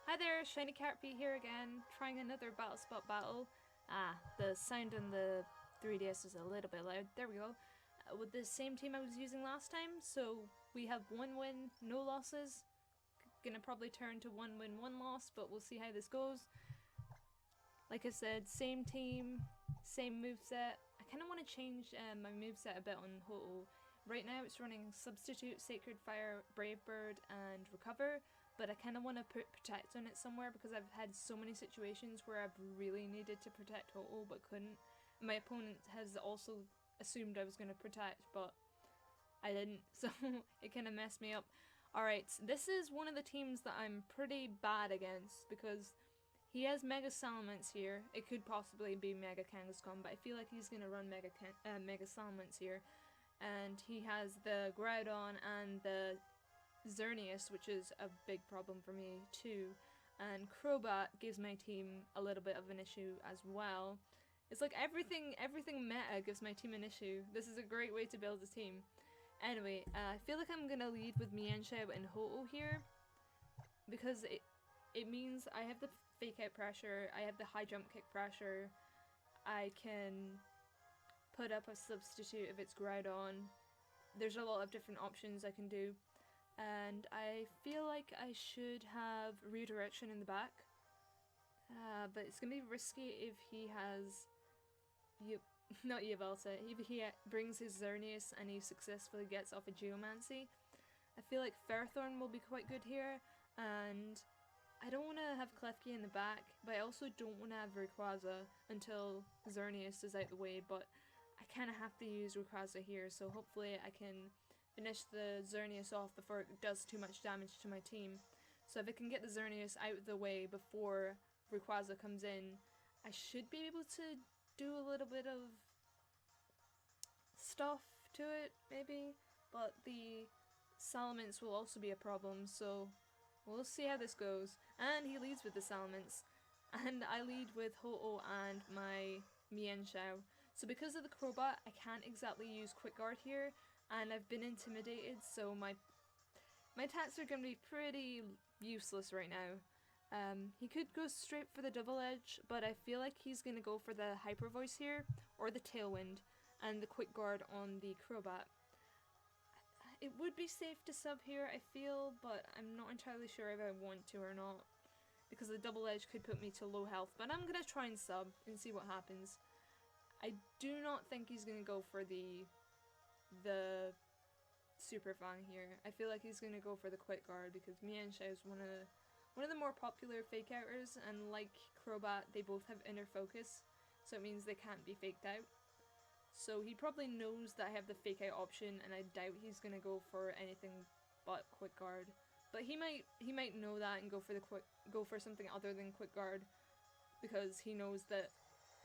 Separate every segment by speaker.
Speaker 1: Hi there, Shiny Pelipper here again, trying another Battlespot battle. The sound on the 3DS is a little bit loud. There we go. With the same team I was using last time, so we have 1 win, no losses. Gonna probably turn to 1 win, 1 loss, but we'll see how this goes. Like I said, same team, same moveset. I kind of want to change my moveset a bit on Ho-Oh. Right now it's running Substitute, Sacred Fire, Brave Bird, and Recover, but I kind of want to put Protect on it somewhere because I've had so many situations where I've really needed to protect Ho-Oh but couldn't. My opponent has also assumed I was going to protect, but I didn't, so it kind of messed me up. Alright, so this is one of the teams that I'm pretty bad against because he has Mega Salamence here. It could possibly be Mega Kangaskhan, but I feel like he's going to run Mega Salamence here. And he has the Groudon and the Xerneas, which is a big problem for me too. And Crobat gives my team a little bit of an issue as well. It's like everything meta gives my team an issue. This is a great way to build a team. Anyway, I feel like I'm gonna lead with Mienshao and Ho-Oh here because it means I have the fake out pressure, I have the high jump kick pressure, I can put up a substitute if it's Groudon. There's a lot of different options I can do. And I feel like I should have redirection in the back. But it's going to be risky if he has... not Yveltal. If he brings his Xerneas and he successfully gets off a Geomancy. I feel like Ferrothorn will be quite good here. And I don't want to have Klefki in the back, but I also don't want to have Rayquaza until Xerneas is out the way. But I kind of have to use Rayquaza here, so hopefully I can finish the Xerneas off before it does too much damage to my team. So if I can get the Xerneas out of the way before Rayquaza comes in, I should be able to do a little bit of stuff to it, maybe. But the Salamence will also be a problem, so we'll see how this goes. And he leads with the Salamence, and I lead with Ho-Oh and my Mienshao. So because of the Crobat, I can't exactly use Quick Guard here, and I've been intimidated, so my attacks are going to be pretty useless right now. He could go straight for the Double Edge, but I feel like he's going to go for the Hyper Voice here, or the Tailwind, and the Quick Guard on the Crobat. It would be safe to sub here, I feel, but I'm not entirely sure if I want to or not, because the Double Edge could put me to low health, but I'm going to try and sub and see what happens. I do not think he's going to go for the Super Fang here. I feel like he's going to go for the Quick Guard because Mienshao is one of the more popular fake outers, and like Crobat, they both have inner focus, so it means they can't be faked out. So he probably knows that I have the fake out option, and I doubt he's going to go for anything but Quick Guard. But he might know that and go for something other than Quick Guard, because he knows that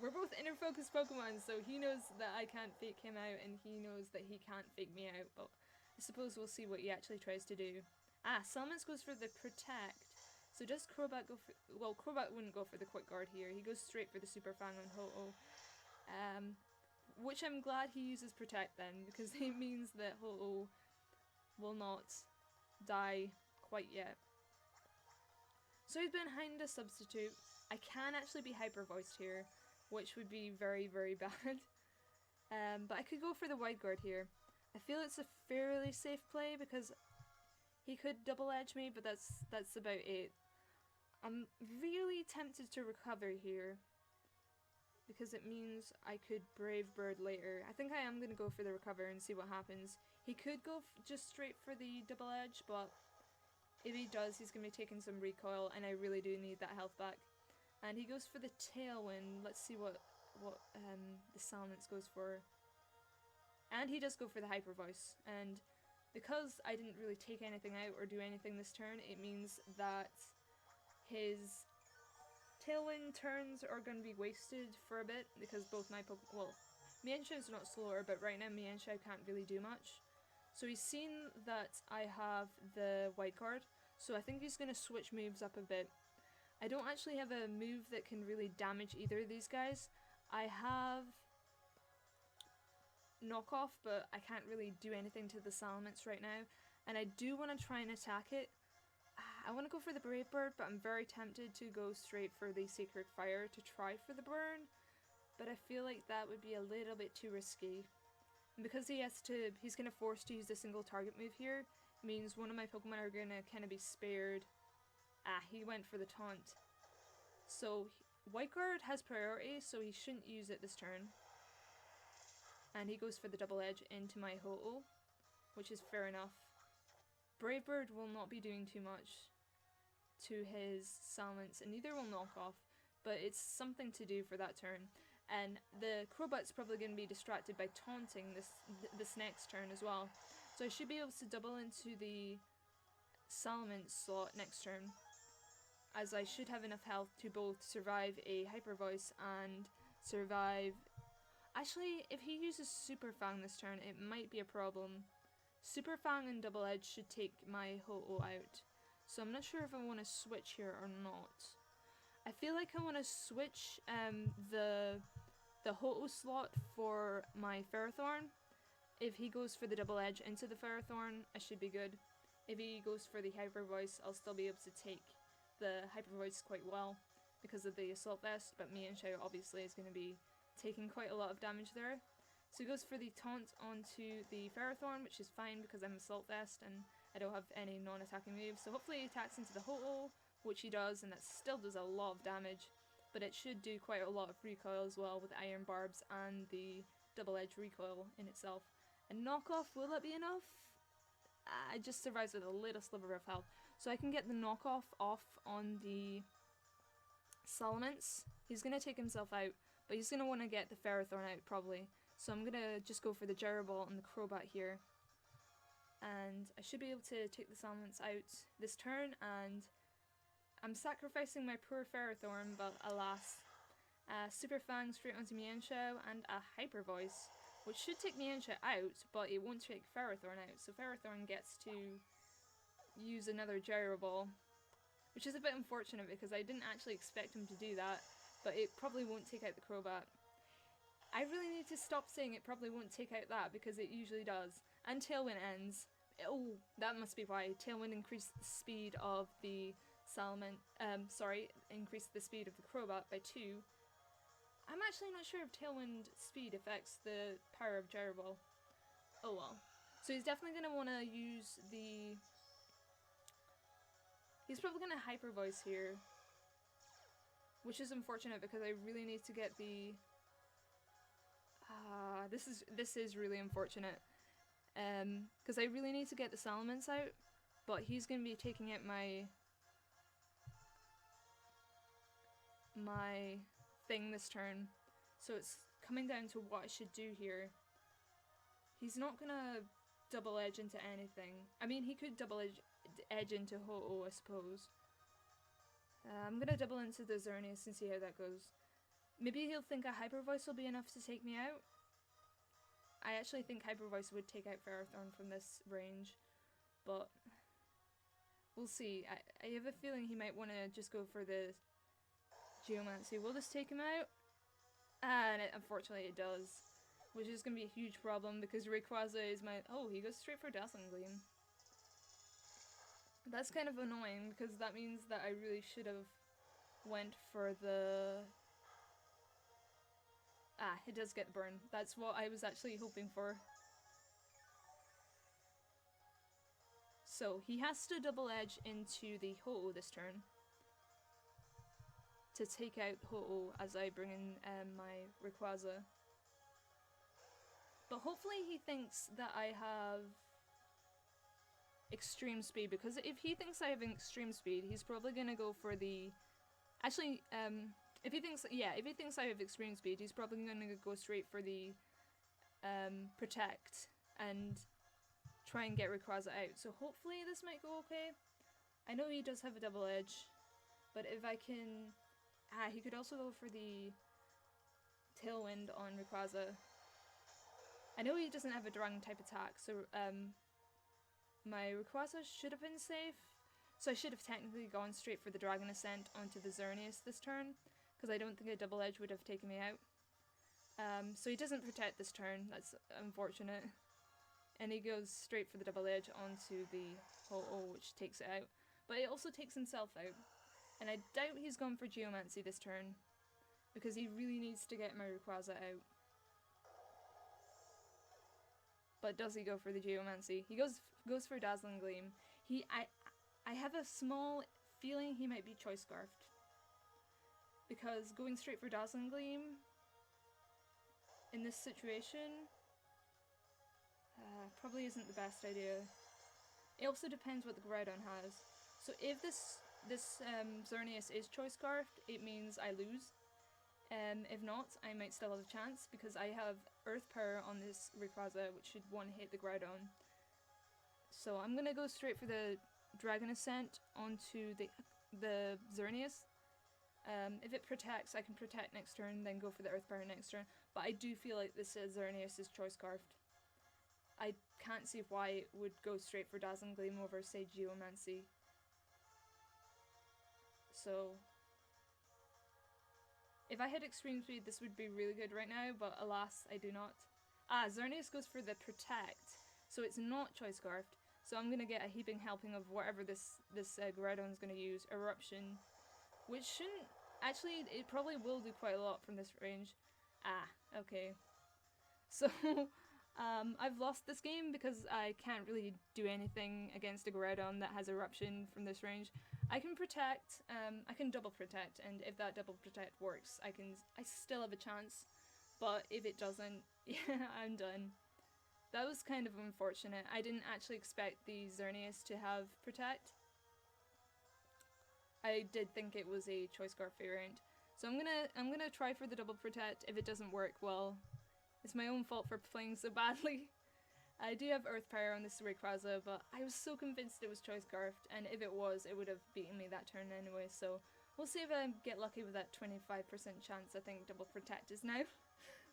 Speaker 1: we're both inner focus Pokemon, so he knows that I can't fake him out, and he knows that he can't fake me out, but I suppose we'll see what he actually tries to do. Salamence goes for the Protect. So does Crobat go for... Well, Crobat wouldn't go for the Quick Guard here. He goes straight for the Super Fang on Ho-Oh. Which I'm glad he uses Protect then, because it means that Ho-Oh will not die quite yet. So he's behind a Substitute. I can actually be Hyper Voiced here, which would be very, very bad. But I could go for the Wide Guard here. I feel it's a fairly safe play because he could double edge me, but that's about it. I'm really tempted to recover here because it means I could Brave Bird later. I think I am going to go for the recover and see what happens. He could go just straight for the double edge, but if he does, he's going to be taking some recoil, and I really do need that health back. And he goes for the Tailwind. Let's see what the Salamence goes for. And he does go for the Hyper Voice. And because I didn't really take anything out or do anything this turn, it means that his Tailwind turns are going to be wasted for a bit, because both my Pokemon... Well, Mienshao's not slower, but right now Mienshao can't really do much. So he's seen that I have the White Card, so I think he's going to switch moves up a bit. I don't actually have a move that can really damage either of these guys. I have Knockoff, but I can't really do anything to the Salamence right now, and I do want to try and attack it. I want to go for the Brave Bird, but I'm very tempted to go straight for the Sacred Fire to try for the burn, but I feel like that would be a little bit too risky. And because he's kind of forced to use the single target move here, means one of my Pokemon are going to kind of be spared. He went for the taunt. So, White Guard has priority, so he shouldn't use it this turn. And he goes for the Double Edge into my Ho-Oh, which is fair enough. Brave Bird will not be doing too much to his Salamence, and neither will Knock Off, but it's something to do for that turn. And the Crobat's probably going to be distracted by taunting this next turn as well. So I should be able to double into the Salamence slot next turn, as I should have enough health to both survive a Hyper Voice and survive... Actually, if he uses Super Fang this turn, it might be a problem. Super Fang and Double Edge should take my Ho-Oh out. So I'm not sure if I want to switch here or not. I feel like I want to switch the Ho-Oh slot for my Ferrothorn. If he goes for the Double Edge into the Ferrothorn, I should be good. If he goes for the Hyper Voice, I'll still be able to take the Hyper Voice quite well because of the Assault Vest, but Mienshao obviously is going to be taking quite a lot of damage there. So he goes for the taunt onto the Ferrothorn, which is fine because I'm Assault Vest and I don't have any non-attacking moves. So hopefully he attacks into the Ho-Oh, which he does, and that still does a lot of damage. But it should do quite a lot of recoil as well with Iron Barbs and the Double Edge recoil in itself. And Knockoff, will that be enough? It just survives with a little sliver of health. So I can get the Knockoff off on the Salamence. He's going to take himself out, but he's going to want to get the Ferrothorn out probably. So I'm going to just go for the Gyro Ball and the Crobat here. And I should be able to take the Salamence out this turn, and I'm sacrificing my poor Ferrothorn, but alas. Super Fang straight onto Mienshao and a Hyper Voice, which should take Mienshao out, but it won't take Ferrothorn out. So Ferrothorn gets to use another Gyro Ball, which is a bit unfortunate because I didn't actually expect him to do that, but it probably won't take out the Crobat. I really need to stop saying it probably won't take out that because it usually does. And Tailwind ends. Oh, that must be why. Tailwind increased the speed of the increased the speed of the Crobat by 2. I'm actually not sure if Tailwind speed affects the power of Gyro Ball. Oh well. So he's definitely going to want to use the... He's probably going to Hyper Voice here, which is unfortunate because I really need to get the... This is really unfortunate. Because I really need to get the Salamence out, but he's going to be taking out my thing this turn. So it's coming down to what I should do here. He's not going to Double Edge into anything. I mean, he could Double Edge into Ho-Oh, I suppose. I'm going to double into the Xerneas and see how that goes. Maybe he'll think a Hyper Voice will be enough to take me out. I actually think Hyper Voice would take out Ferrothorn from this range, but we'll see. I have a feeling he might want to just go for the Geomancy. Will this take him out? And unfortunately it does, which is going to be a huge problem because Rayquaza is my... Oh, he goes straight for Dazzling Gleam. That's kind of annoying because that means that I really should have went for the... it does get the burn. That's what I was actually hoping for. So, he has to Double Edge into the Ho-Oh this turn to take out Ho-Oh as I bring in my Rayquaza. But hopefully he thinks that I have extreme speed, because if he thinks I have extreme speed, he's probably gonna go for the... Actually, if he thinks I have extreme speed, he's probably gonna go straight for the Protect and try and get Rayquaza out. So hopefully this might go okay. I know he does have a Double Edge, but if I can... he could also go for the Tailwind on Rayquaza. I know he doesn't have a Dragon type attack, so my Rayquaza should have been safe. So I should have technically gone straight for the Dragon Ascent onto the Xerneas this turn, because I don't think a Double Edge would have taken me out. So he doesn't Protect this turn, that's unfortunate. And he goes straight for the Double Edge onto the Ho-Oh, which takes it out. but it also takes himself out. And I doubt he's gone for Geomancy this turn, because he really needs to get my Rayquaza out. But does he go for the Geomancy? He goes for Dazzling Gleam. I have a small feeling he might be Choice Scarfed, because going straight for Dazzling Gleam in this situation probably isn't the best idea. It also depends what the Groudon has. So if this Xerneas is Choice Scarfed, it means I lose. If not, I might still have a chance, because I have Earth Power on this Rayquaza, which should one-hit the Groudon. So I'm gonna go straight for the Dragon Ascent onto the Xerneas. If it protects, I can protect next turn, then go for the Earth Power next turn. But I do feel like this Xerneas is Choice Scarfed. I can't see why it would go straight for Dazzling Gleam over, say, Geomancy. So if I had Extreme Speed, this would be really good right now, but alas, I do not. Xerneas goes for the Protect, so it's not Choice Scarfed. So I'm gonna get a heaping helping of whatever this Groudon's gonna use. Eruption, which shouldn't... Actually, it probably will do quite a lot from this range. Okay. So, I've lost this game because I can't really do anything against a Groudon that has Eruption from this range. I can protect, I can double protect, and if that double protect works, I still have a chance. But if it doesn't, yeah, I'm done. That was kind of unfortunate. I didn't actually expect the Xerneas to have protect. I did think it was a Choice Scarf variant. So I'm gonna try for the double protect. If it doesn't work, well, it's my own fault for playing so badly. I do have Earth Power on this Rayquaza, but I was so convinced it was Choice Scarfed, and if it was, it would have beaten me that turn anyway, so we'll see if I get lucky with that 25% chance I think double protect is now.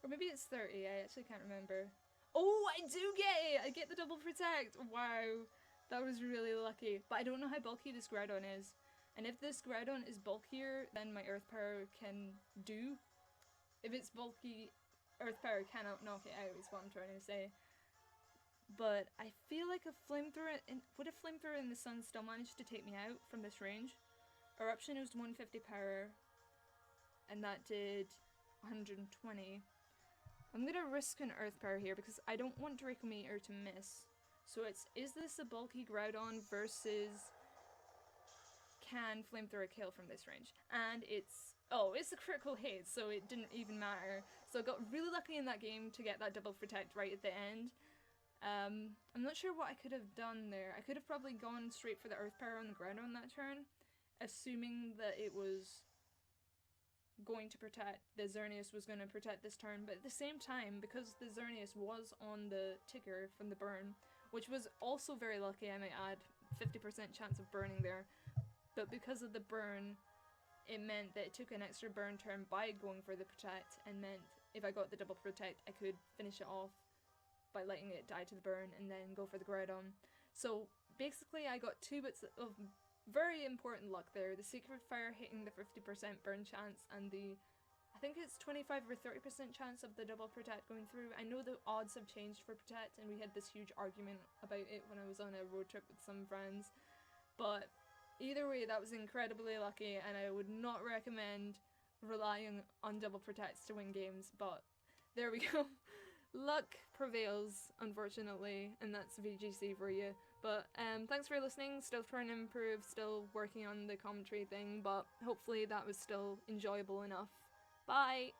Speaker 1: Or maybe it's 30, I actually can't remember. Oh, I do get it! I get the double protect! Wow, that was really lucky. But I don't know how bulky this Groudon is. And if this Groudon is bulkier than my Earth Power can do, if it's bulky, Earth Power cannot knock it out is what I'm trying to say. But I feel like a Flamethrower, would a Flamethrower in the Sun still manage to take me out from this range? Eruption was 150 power, and that did 120. I'm gonna risk an Earth Power here because I don't want Draco Meteor to miss. So is this a bulky Groudon versus can Flamethrower kill from this range? And it's a critical hit, so it didn't even matter. So I got really lucky in that game to get that double protect right at the end. I'm not sure what I could have done there. I could have probably gone straight for the Earth Power on the Groudon that turn, assuming that it was going to protect, the Xerneas was going to protect this turn, but at the same time, because the Xerneas was on the Tigger from the burn, which was also very lucky, I might add, 50% chance of burning there, but because of the burn, it meant that it took an extra burn turn by going for the protect, and meant if I got the double protect, I could finish it off by letting it die to the burn and then go for the Groudon. So basically I got 2 bits of very important luck there. The Secret Fire hitting the 50% burn chance and the, I think it's 25 or 30% chance of the double protect going through. I know the odds have changed for protect and we had this huge argument about it when I was on a road trip with some friends. But either way, that was incredibly lucky and I would not recommend relying on double protects to win games, but there we go. Luck prevails, unfortunately, and that's VGC for you. But thanks for listening. Still trying to improve, still working on the commentary thing, but hopefully that was still enjoyable enough. Bye!